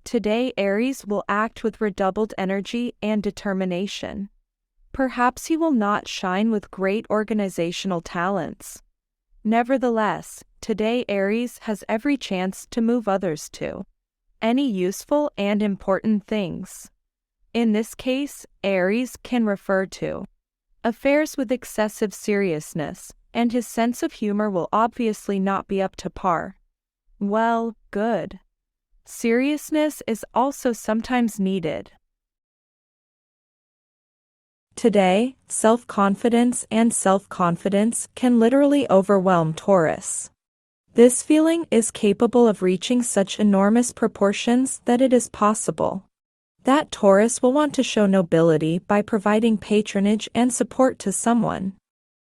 Today Aries will act with redoubled energy and determination. Perhaps he will not shine with great organizational talents. Nevertheless, today Aries has every chance to move others to any useful and important things. In this case, Aries can refer to affairs with excessive seriousness, and his sense of humor will obviously not be up to par. Well, good. Seriousness is also sometimes needed. Today, self-confidence can literally overwhelm Taurus. This feeling is capable of reaching such enormous proportions that it is possible that Taurus will want to show nobility by providing patronage and support to someone.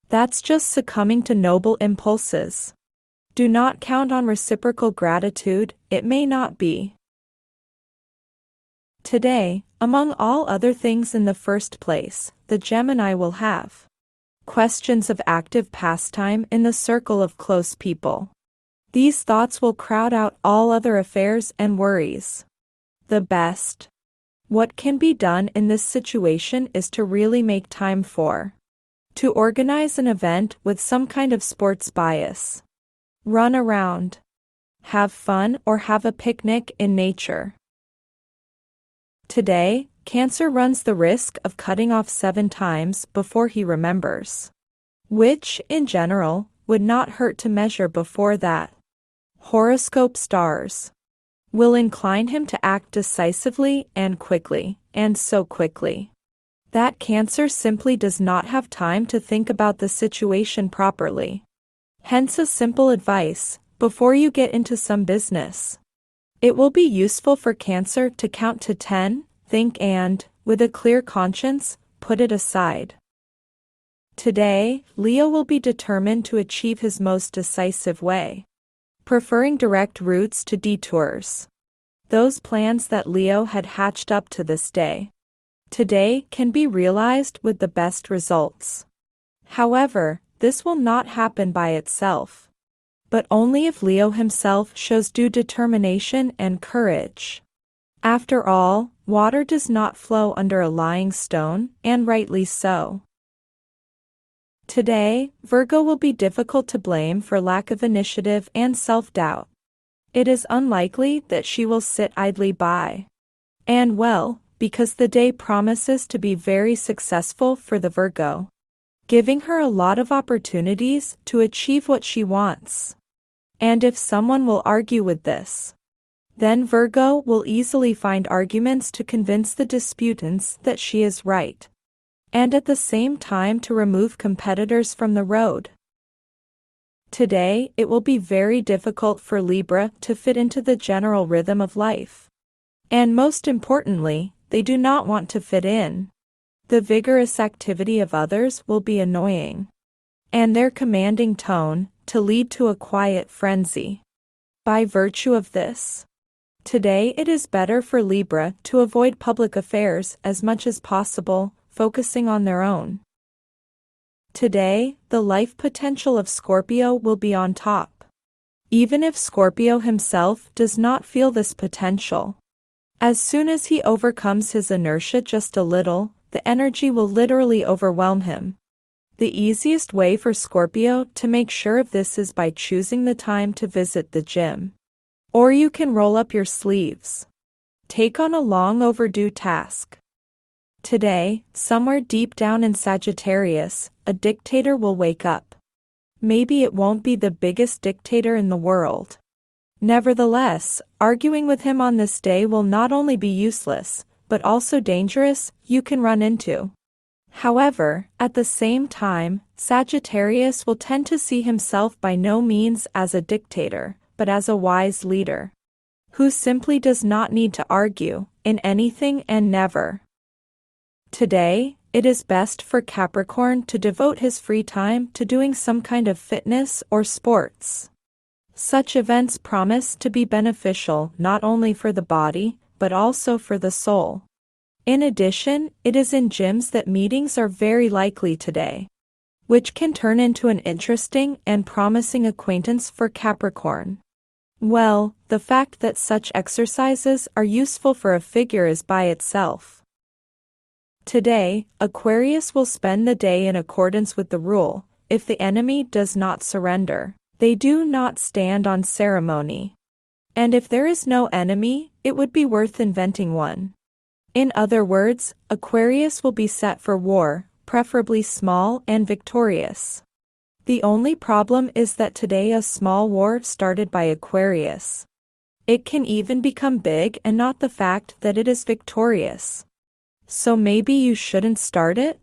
That's just succumbing to noble impulses. Do not count on reciprocal gratitude, it may not be. Today, among all other things in the first place, the Gemini will have questions of active pastime in the circle of close people. These thoughts will crowd out all other affairs and worries. What can be done in this situation is to really make time to organize an event with some kind of sports bias. Run around, have fun, or have a picnic in nature. Today, Cancer runs the risk of cutting off 7 times before he remembers, which, in general, would not hurt to measure before that. Horoscope stars will incline him to act decisively and quickly, and so quickly that Cancer simply does not have time to think about the situation properly. Hence a simple advice: before you get into some business, it will be useful for Cancer to count to 10, think and, with a clear conscience, put it aside. Today, Leo will be determined to achieve his most decisive way, preferring direct routes to detours. Those plans that Leo had hatched up to this day, today can be realized with the best results. However, this will not happen by itself, but only if Leo himself shows due determination and courage. After all, water does not flow under a lying stone, and rightly so. Today, Virgo will be difficult to blame for lack of initiative and self-doubt. It is unlikely that she will sit idly by. And well, because the day promises to be very successful for the Virgo, giving her a lot of opportunities to achieve what she wants. And if someone will argue with this, then Virgo will easily find arguments to convince the disputants that she is right, and at the same time to remove competitors from the road. Today, it will be very difficult for Libra to fit into the general rhythm of life. And most importantly, they do not want to fit in. The vigorous activity of others will be annoying, and their commanding tone to lead to a quiet frenzy. By virtue of this, today it is better for Libra to avoid public affairs as much as possible, focusing on their own. Today, the life potential of Scorpio will be on top, even if Scorpio himself does not feel this potential. As soon as he overcomes his inertia just a little, the energy will literally overwhelm him. The easiest way for Scorpio to make sure of this is by choosing the time to visit the gym. Or you can roll up your sleeves. Take on a long overdue task. Today, somewhere deep down in Sagittarius, a dictator will wake up. Maybe it won't be the biggest dictator in the world. Nevertheless, arguing with him on this day will not only be useless, but also dangerous. You can run into. However, at the same time, Sagittarius will tend to see himself by no means as a dictator, but as a wise leader, who simply does not need to argue, in anything and never. Today, it is best for Capricorn to devote his free time to doing some kind of fitness or sports. Such events promise to be beneficial not only for the body, but also for the soul. In addition, it is in gyms that meetings are very likely today, which can turn into an interesting and promising acquaintance for Capricorn. Well, the fact that such exercises are useful for a figure is by itself. Today, Aquarius will spend the day in accordance with the rule: if the enemy does not surrender, they do not stand on ceremony. And if there is no enemy, it would be worth inventing one. In other words, Aquarius will be set for war, preferably small and victorious. The only problem is that today a small war started by Aquarius. It can even become big and not the fact that it is victorious. So maybe you shouldn't start it?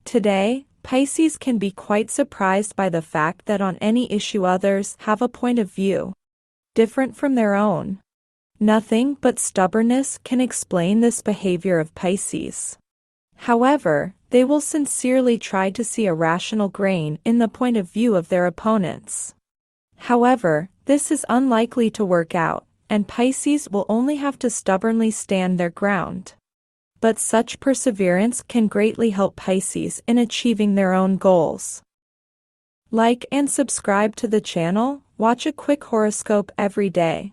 Today, Pisces can be quite surprised by the fact that on any issue others have a point of view different from their own. Nothing but stubbornness can explain this behavior of Pisces. However, they will sincerely try to see a rational grain in the point of view of their opponents. However, this is unlikely to work out, and Pisces will only have to stubbornly stand their ground. But such perseverance can greatly help Pisces in achieving their own goals. Like and subscribe to the channel. Watch a quick horoscope every day.